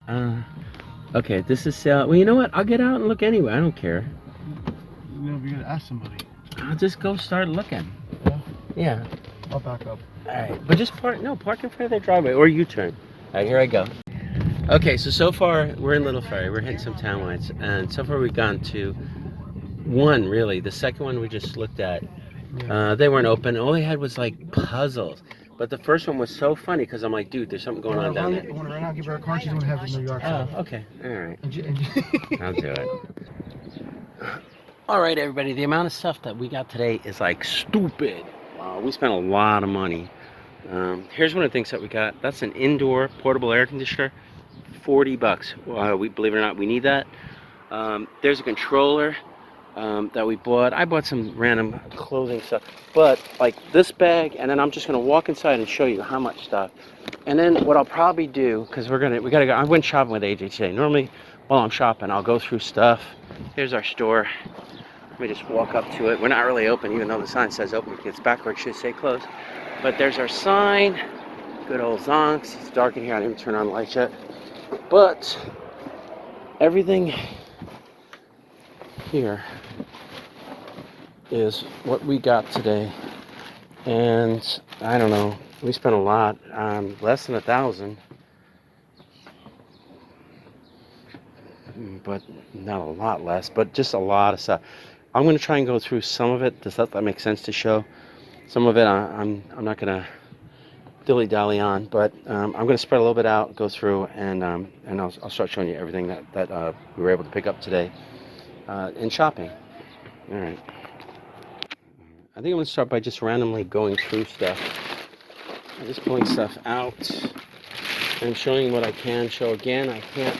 Okay, this is, well, you know what? I'll get out and look anyway. I don't care. You know, you're gonna ask somebody. I'll just go start looking. Yeah? Yeah. I'll back up. Alright, but just park in front of their driveway, or U-turn. Alright, here I go. Okay, so far, we're in Little Ferry. We're hitting some town lines, and so far we've gone to one, really. The second one we just looked at, they weren't open. All they had was, like, puzzles. But the first one was so funny, because I'm like, dude, there's something going on down there. I want to right now give her a card. She's going to have it in New York. Oh, okay. Alright. And I'll do it. Alright, everybody, the amount of stuff that we got today is, like, stupid. Wow, we spent a lot of money. Here's one of the things that we got. That's an indoor portable air conditioner. 40 bucks. We believe it or not, we need that. There's a controller that we bought. I bought some random clothing stuff, but like this bag, and then I'm just gonna walk inside and show you how much stuff. And then what I'll probably do, because we gotta go. I went shopping with AJ today. Normally, while I'm shopping, I'll go through stuff. Here's our store. Let me just walk up to it. We're not really open, even though the sign says open. If it's backwards, it should say closed. But there's our sign. Good old Zonks. It's dark in here. I didn't even turn on the lights yet. But everything here is what we got today. And I don't know. We spent a lot. Less than $1,000. But not a lot less. But just a lot of stuff. I'm going to try and go through some of it. The stuff that makes sense to show. Some of it I'm not going to dilly-dally on, but I'm going to spread a little bit out, go through, and I'll start showing you everything that we were able to pick up today in shopping. All right. I think I'm going to start by just randomly going through stuff. I'm just pulling stuff out and showing what I can show. Again, I can't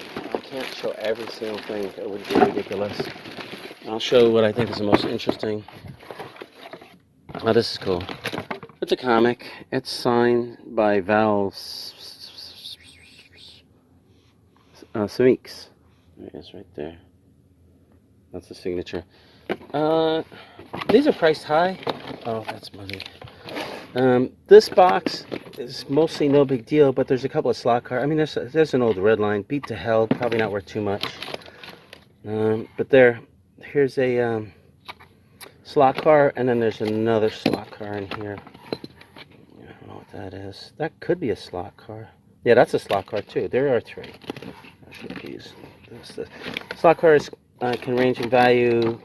show every single thing. That would be ridiculous. I'll show what I think is the most interesting. Oh, this is cool. It's a comic. It's signed by Val Samix. There it is right there. That's the signature. These are priced high. Oh, that's money. This box is mostly no big deal, but there's a couple of slot cars. I mean, there's an old red line. Beat to hell. Probably not worth too much. But here's a slot car, and then there's another slot car in here. I don't know what that is. That could be a slot car. Yeah, that's a slot car too. There are three. I should have used this. Slot cars can range in value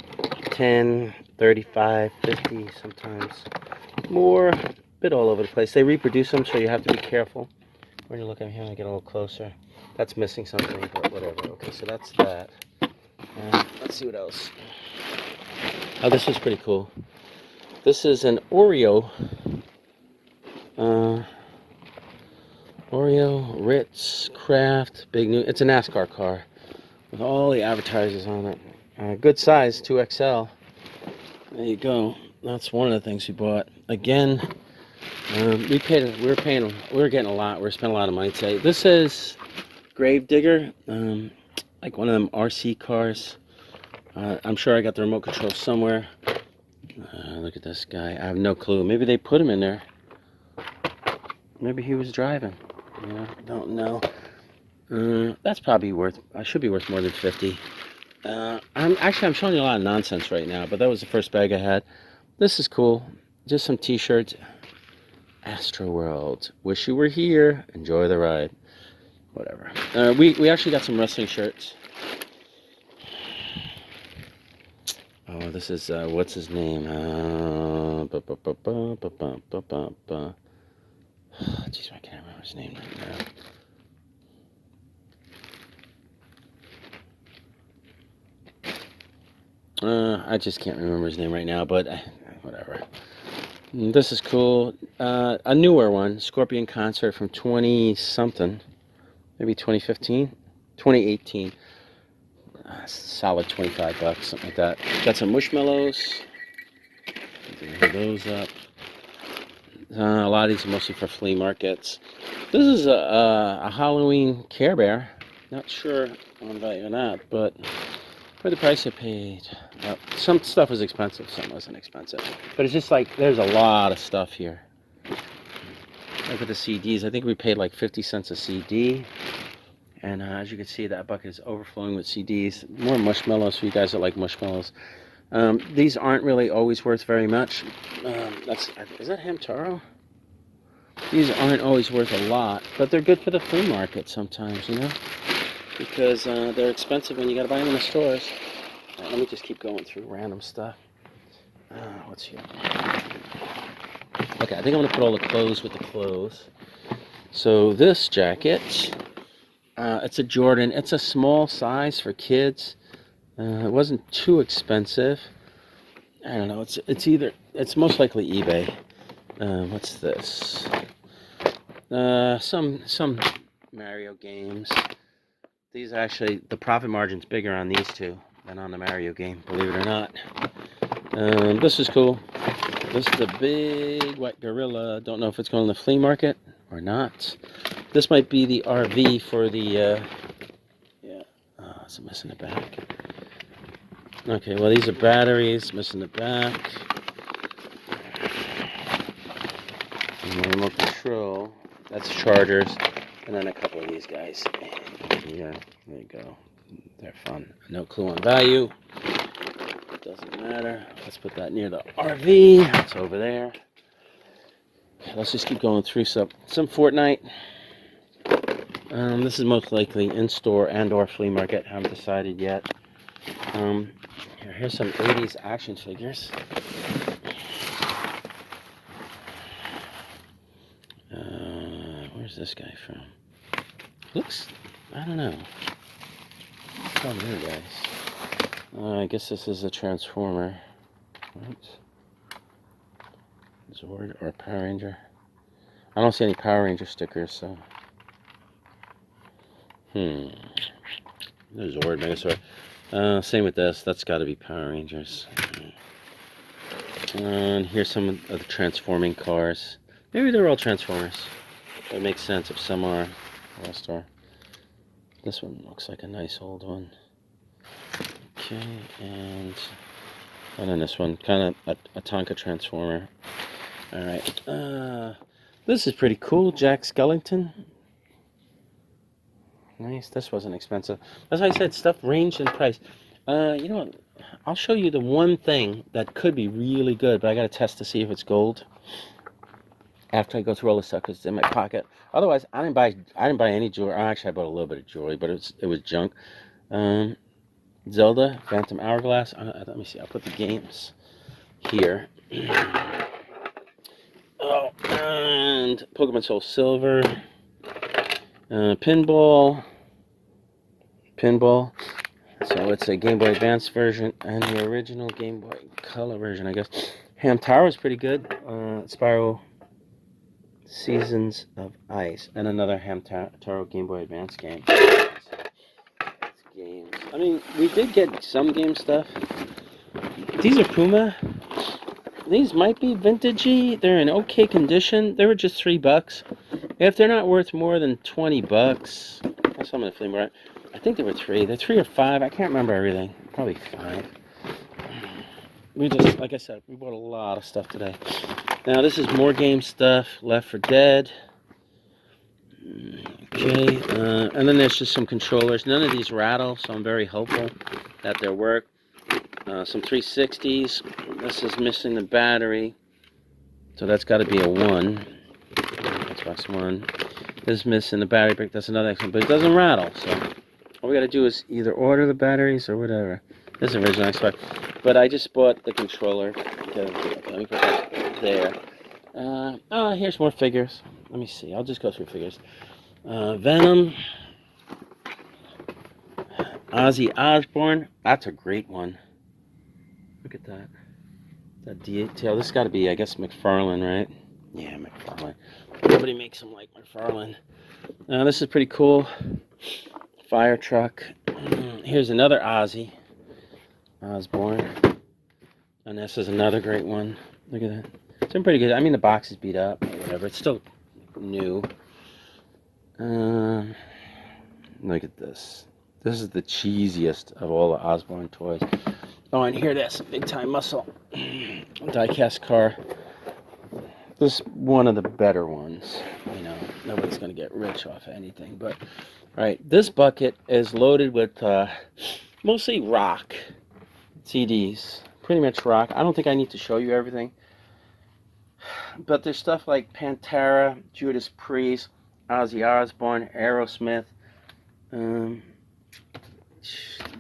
10, 35, 50, sometimes more. A bit all over the place. They reproduce them, so you have to be careful when you look at here. I get a little closer. That's missing something, but whatever. Okay, so that's that. Let's see what else. Oh, this is pretty cool. This is an Oreo. Oreo, Ritz, Kraft, Big New. It's a NASCAR car with all the advertisers on it. Good size, 2XL. There you go. That's one of the things we bought. Again, we were getting a lot. We spent a lot of money today. This is Gravedigger, like one of them RC cars. I'm sure I got the remote control somewhere. Look at this guy. I have no clue. Maybe they put him in there. Maybe he was driving. Don't know. That's probably should be worth more than 50. I'm showing you a lot of nonsense right now, but that was the first bag I had. This is cool. Just some t-shirts. Astroworld. Wish you were here. Enjoy the ride. Whatever. We actually got some wrestling shirts. Oh, this is, what's his name? Jeez, I can't remember his name right now. I just can't remember his name right now, but whatever. This is cool. A newer one, Scorpion Concert from 20-something. Maybe 2015? 2018. Solid 25 bucks, something like that. Got some Squishmallows. Hold those up. A lot of these are mostly for flea markets. This is a Halloween Care Bear. Not sure on the value of that, but for the price I paid. Some stuff was expensive, some wasn't expensive. But it's just like, there's a lot of stuff here. Look at the CDs. I think we paid like 50 cents a CD. And as you can see, that bucket is overflowing with CDs. More Mushmallows for you guys that like Mushmallows. These aren't really always worth very much. Is that Hamtaro? These aren't always worth a lot, but they're good for the flea market sometimes, you know? Because they're expensive when you gotta buy them in the stores. Right, let me just keep going through random stuff. What's here? Okay, I think I'm gonna put all the clothes with the clothes. So this jacket, it's a Jordan. It's a small size for kids. It wasn't too expensive. I don't know. It's most likely eBay. What's this? Some Mario games. These actually, the profit margin's bigger on these two than on the Mario game, believe it or not. This is cool. This is the big white gorilla. Don't know if it's going to the flea market or not. This might be the RV for the, it's missing the back. Okay, well these are batteries, missing the back. And remote control, that's chargers. And then a couple of these guys. Yeah, there you go. They're fun. No clue on value. Doesn't matter. Let's put that near the RV. It's over there. Let's just keep going through some Fortnite. This is most likely in-store and/or flea market. Haven't decided yet. Here's some 80s action figures. Where's this guy from? Looks, I don't know. Oh, there, guys. I guess this is a Transformer. Right? Zord or Power Ranger. I don't see any Power Ranger stickers, so. There's Zord, Megazord. Same with this. That's got to be Power Rangers. And here's some of the transforming cars. Maybe they're all Transformers. That makes sense if some are All-Star. This one looks like a nice old one. Okay, and then this one, kind of a Tonka Transformer. Alright, this is pretty cool. Jack Skellington. Nice, this wasn't expensive. As I said, stuff ranged in price. You know what? I'll show you the one thing that could be really good, but I gotta test to see if it's gold after I go through all this stuff because it's in my pocket. Otherwise, I didn't buy any jewelry. Actually, I bought a little bit of jewelry, but it was junk. Zelda, Phantom Hourglass. Let me see. I'll put the games here. Oh, and Pokemon Soul Silver. Pinball. So it's a Game Boy Advance version and the original Game Boy Color version, I guess. Hamtaro is pretty good. Spyro Seasons of Ice and another Hamtaro Game Boy Advance game. That's games. I mean, we did get some game stuff. These are Puma. These might be vintagey. They're in okay condition. They were just $3. If they're not worth more than $20, I saw them in the flea market. I think they were 3. They're 3 or 5. I can't remember everything. Probably 5. We just, like I said, we bought a lot of stuff today. Now this is more game stuff. Left 4 Dead. Okay, and then there's just some controllers. None of these rattle, so I'm very hopeful that they'll work. Some 360s. This is missing the battery, so that's got to be a 1. Xbox One. This is missing the battery brick. That's another Xbox, but it doesn't rattle. So all we got to do is either order the batteries or whatever. This is original Xbox, but I just bought the controller. Okay, let me put that there. Here's more figures. Let me see. I'll just go through figures. Venom. Ozzy Osbourne. That's a great one. Look at that. That detail. This got to be, I guess, McFarlane, right? Yeah, McFarlane. Nobody makes them like McFarlane. This is pretty cool. Fire truck. Here's another Ozzy Osbourne. And this is another great one. Look at that. It's been pretty good. I mean, the box is beat up or whatever. It's still new. Look at this. This is the cheesiest of all the Osbourne toys. Oh, and hear this. Big Time Muscle. Diecast car. This is one of the better ones, you know. nobody's gonna get rich off anything. But all right, this bucket is loaded with mostly rock CDs, pretty much rock. I don't think I need to show you everything, but there's stuff like Pantera, Judas Priest, Ozzy Osbourne, Aerosmith,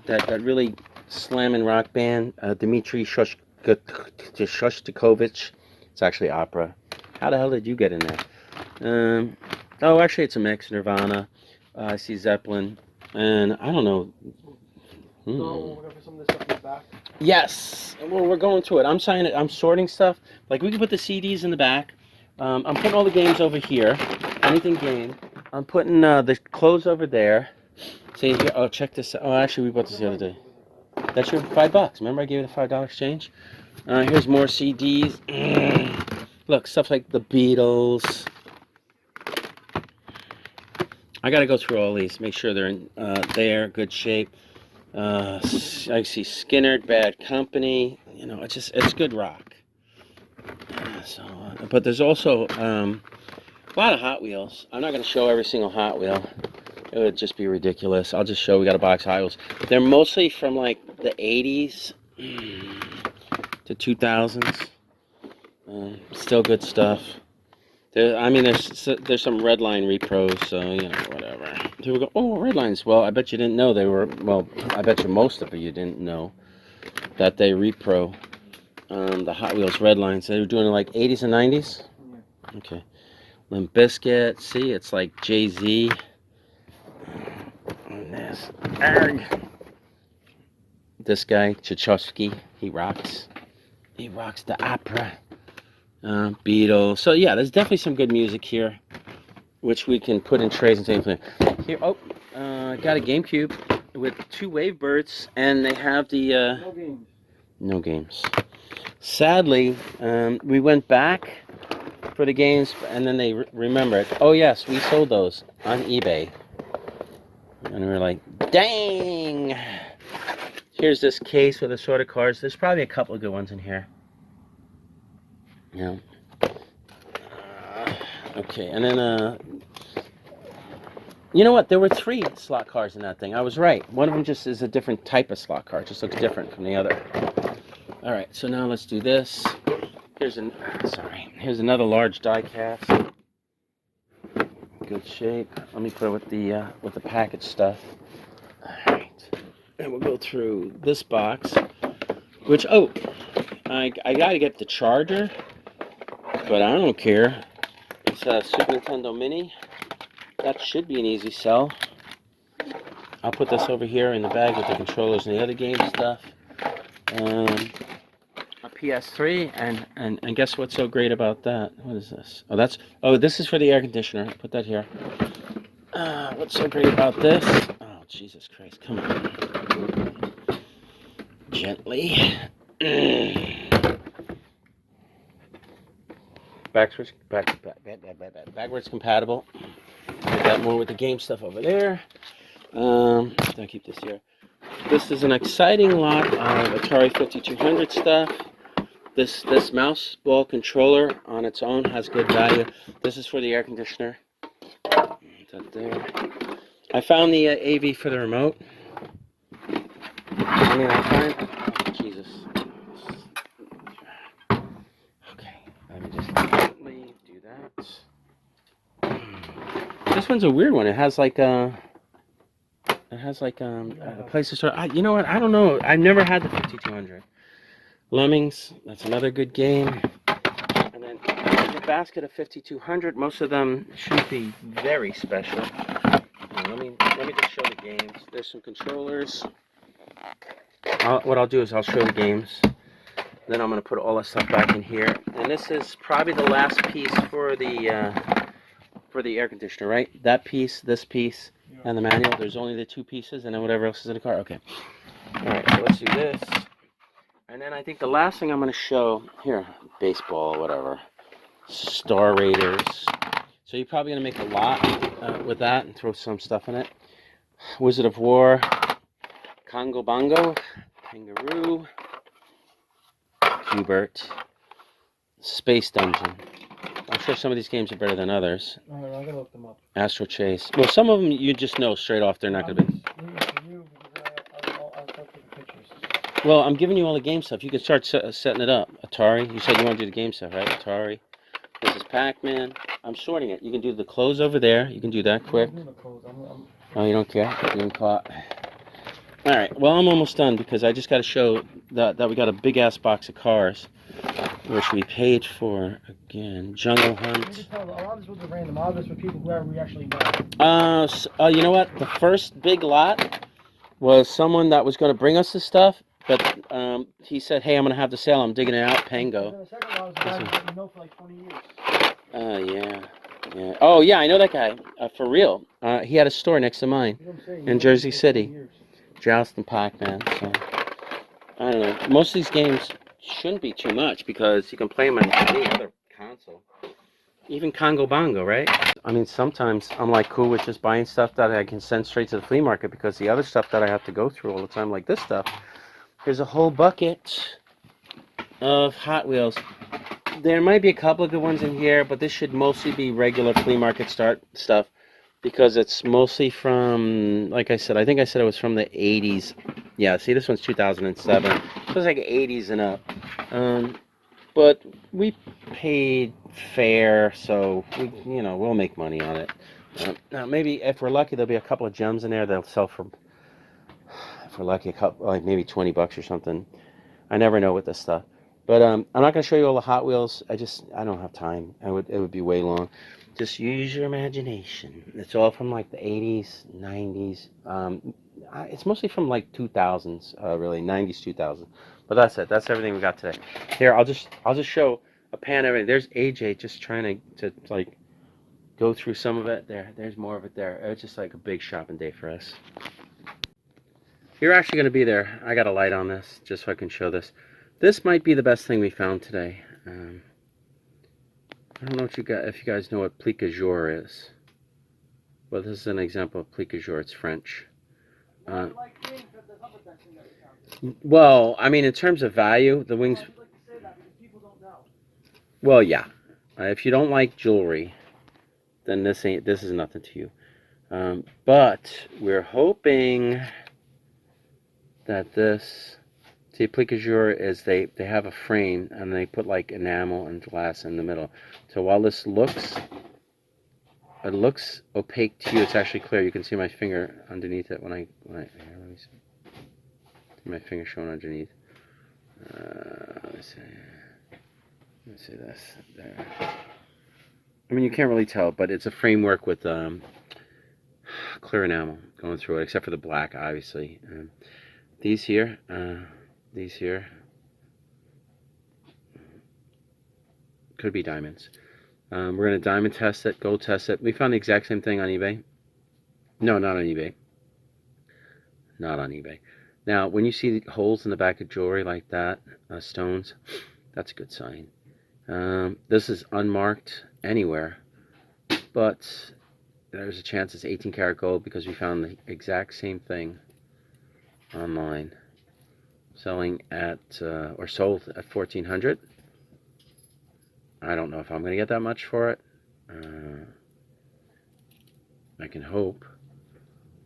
that really slamming rock band, Dmitri Shostakovich. It's actually opera. How the hell did you get in there? Oh, actually, it's a mix. Nirvana. I see Zeppelin, and I don't know. So we're gonna put some of this stuff in the back. Yes. Well, we're going to it. I'm sorting stuff. Like we can put the CDs in the back. I'm putting all the games over here. Anything game. I'm putting the clothes over there. See here. Oh, check this out. Oh, actually, we bought this the other day. That's your $5. Remember, I gave you the $5 exchange. Here's more CDs. Look, stuff like the Beatles. I gotta go through all these. Make sure they're in good shape. I see Skinner, Bad Company. You know, it's good rock. But there's also a lot of Hot Wheels. I'm not going to show every single Hot Wheel. It would just be ridiculous. I'll just show we got a box of Hot Wheels. They're mostly from like the 80s to 2000s. Still good stuff. There's some Redline repros, so, you know, whatever. People go, oh, Redlines. Well, I bet you didn't know they were, well, I bet you most of you didn't know that they repro the Hot Wheels Redlines. They were doing it like 80s and 90s? Yeah. Okay. Limp Bizkit. See, it's like Jay-Z. This guy, Tchaikovsky, he rocks. He rocks the opera. Beatles. So yeah, there's definitely some good music here, which we can put in trays and things. Here, got a GameCube with 2 Wavebirds, and they have the no games. Sadly, we went back for the games, and then they remembered. Oh yes, we sold those on eBay, and we were like, dang. Here's this case with assorted cards. There's probably a couple of good ones in here. Yeah. Okay, and then, you know what? There were 3 slot cars in that thing. I was right. One of them just is a different type of slot car. It just looks different from the other. All right, so now let's do this. Here's another large diecast. Good shape. Let me put it with the package stuff. All right, and we'll go through this box. Which I gotta get the charger. But I don't care. It's a Super Nintendo Mini. That should be an easy sell. I'll put this over here in the bag with the controllers and the other game stuff. A PS3, and guess what's so great about that? What is this? This is for the air conditioner. Put that here. What's so great about this? Oh, Jesus Christ! Come on. Gently. Backwards compatible. Put that more with the game stuff over there. I'll keep this here. This is an exciting lot of Atari 5200 stuff. This mouse ball controller on its own has good value. This is for the air conditioner. Put that there. I found the AV for the remote. Jesus. Let me just gently do that. This one's a weird one. It has like a place to store. You know what? I don't know. I've never had the 5200. Lemmings. That's another good game. And then there's a basket of 5200. Most of them should be very special. Let me just show the games. There's some controllers. What I'll do is I'll show the games. Then I'm going to put all that stuff back in here. And this is probably the last piece for the air conditioner, right? That piece, this piece, and the manual. There's only the 2 pieces, and then whatever else is in the car. Okay. All right, so let's do this. And then I think the last thing I'm going to show, here, baseball, whatever, Star Raiders. So you're probably going to make a lot with that and throw some stuff in it. Wizard of War, Congo Bongo, Kangaroo, Hubert, Space Dungeon. sure some of these games are better than others. I don't know, I gotta look them up. Astro Chase. Well, some of them you just know straight off they're not going to be. I'll start taking pictures. Well, I'm giving you all the game stuff. You can start setting it up. Atari. You said you want to do the game stuff, right? Atari. This is Pac-Man. I'm sorting it. You can do the clothes over there. You can do that quick. Oh, you don't care? You can call it. All right. Well, I'm almost done because I just got to show that we got a big-ass box of cars, which we paid for, again. Jungle Hunt. A lot of this was random. A lot of this were people who we actually know. You know what? The first big lot was someone that was going to bring us the stuff, but he said, hey, I'm going to have the sale. I'm digging it out. Pango. The second lot was a guy that you know for like 20 years. Yeah. Oh, yeah, I know that guy. For real. He had a store next to mine in Jersey City. Joust and Pac-Man. So, I don't know. Most of these games shouldn't be too much because you can play them on any other console. Even Congo Bongo, right? I mean, sometimes I'm like cool with just buying stuff that I can send straight to the flea market because the other stuff that I have to go through all the time, like this stuff, there's a whole bucket of Hot Wheels. There might be a couple of good ones in here, but this should mostly be regular flea market stuff because it's mostly from, like I said, I think I said it was from the 80s. Yeah, see, this one's 2007. It was like 80s and up. But we paid fair, so we'll make money on it. Now, maybe if we're lucky, there'll be a couple of gems in there that'll sell for, if we're lucky, a couple, like maybe $20 or something. I never know with this stuff. But I'm not going to show you all the Hot Wheels. I don't have time. It would be way long. Just use your imagination. It's all from like the 80s, 90s. It's mostly from like 2000s, really, 90s, 2000s. But that's it. That's everything we got today. Here, I'll just show a pan of everything. There's AJ just trying to like go through some of it. There's more of it there. It's just like a big shopping day for us. You're actually going to be there. I got a light on this just so I can show this. This might be the best thing we found today. I don't know if you guys know what Plique-a-Jour is. Well, this is an example of Plique-a-Jour. It's French. Well, I mean, in terms of value, the wings... Well, yeah. If you don't like jewelry, then this is nothing to you. But we're hoping that this... See, Plique-a-Jour is they have a frame and they put like enamel and glass in the middle. So while this looks opaque to you, it's actually clear. You can see my finger underneath it when I here, let me see. My finger showing underneath. Let me see this there. I mean, you can't really tell, but it's a framework with clear enamel going through it, except for the black, obviously. These here could be diamonds. We're going to diamond test it, gold test it. We found the exact same thing on eBay. No, not on eBay. Not on eBay. Now, when you see holes in the back of jewelry like that, stones, that's a good sign. This is unmarked anywhere, but there's a chance it's 18 karat gold because we found the exact same thing online. Selling at, or sold at $1,400. I don't know if I'm going to get that much for it. I can hope.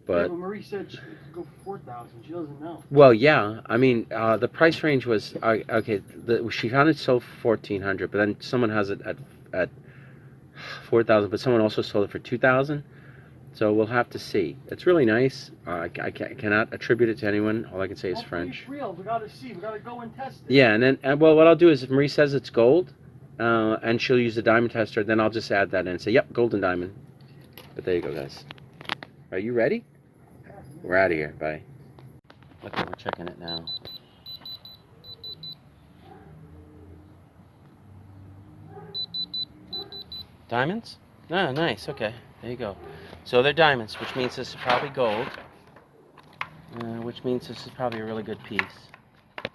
But, yeah, but Marie said she could go for $4,000. She doesn't know. Well, yeah. I mean, the price range was, okay, she found it sold for $1,400, but then someone has it at $4,000, but someone also sold it for $2,000. So we'll have to see. It's really nice. I cannot attribute it to anyone. All I can say is French. It's real. We gotta see. We gotta go and test it. Yeah, and then well, what I'll do is if Marie says it's gold, and she'll use the diamond tester, then I'll just add that in and say, yep, gold and diamond. But there you go, guys. Are you ready? We're out of here. Bye. Okay, we're checking it now. Diamonds? Ah, nice. Okay, there you go. So they're diamonds, which means this is probably gold. Which means this is probably a really good piece.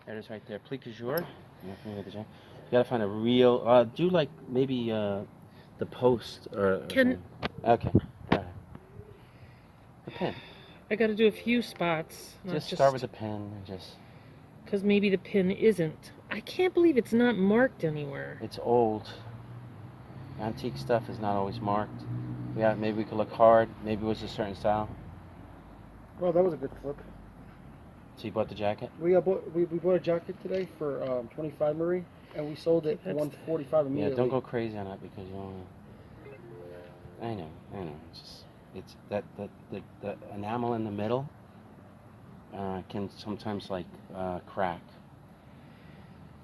There it is right there. Plique-a-Jour. You gotta find a real, do like maybe the post or Can... Okay, alright. The pin. I gotta do a few spots. Just start with the pin and just... Because maybe the pin isn't. I can't believe it's not marked anywhere. It's old. Antique stuff is not always marked. Yeah, maybe we could look hard. Maybe it was a certain style. Well, that was a good flip. So you bought the jacket? We bought a jacket today for 25 Marie, and we sold it for That's- 145 immediately. Yeah, don't go crazy on that because you don't. I know. It's just the enamel in the middle can sometimes like crack.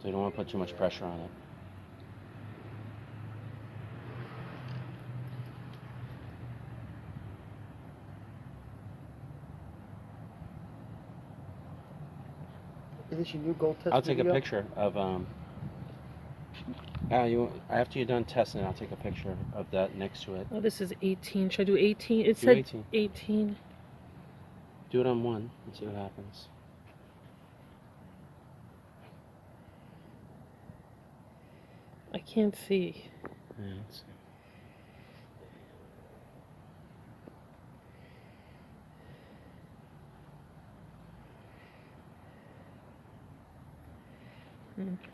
So you don't want to put too much pressure on it. Is this your new gold test I'll take a video? picture of after you're done testing, I'll take a picture of that next to it. Oh, this is 18. Should I do 18? It Do said 18. 18. Do it on one and see what happens. I can't see. Yeah, let's see.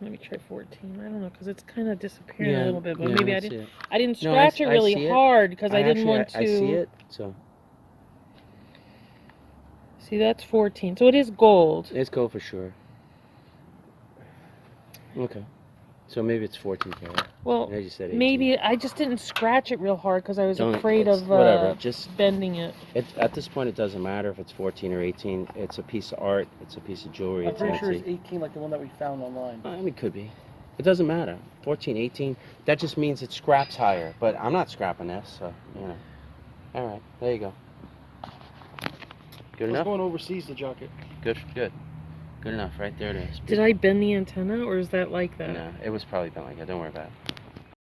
Let me try 14. I don't know because it's kind of disappearing a little bit, but yeah, maybe I let's see didn't. it. I didn't No, scratch it I really see it. hard because I didn't want to. I see it. So See, that's 14. So it is gold. it's gold for sure. Okay. So maybe it's 14 karat. Well, I just said 18. maybe I just didn't scratch it real hard because I was Don't- afraid it's of whatever. Just bending it. at this point, it doesn't matter if it's 14 or 18. It's a piece of art. It's a piece of jewelry. I'm It's pretty sure it's antique. 18, like the one that we found online. I mean, it could be. It doesn't matter. 14, 18. That just means it scraps higher. But I'm not scrapping this, so you know. All right, there you go. Good It's enough. going overseas, the jacket. Good. Good enough. Right there it is. Did I bend the antenna or is that like that? No, it was probably been like that. Don't worry about it.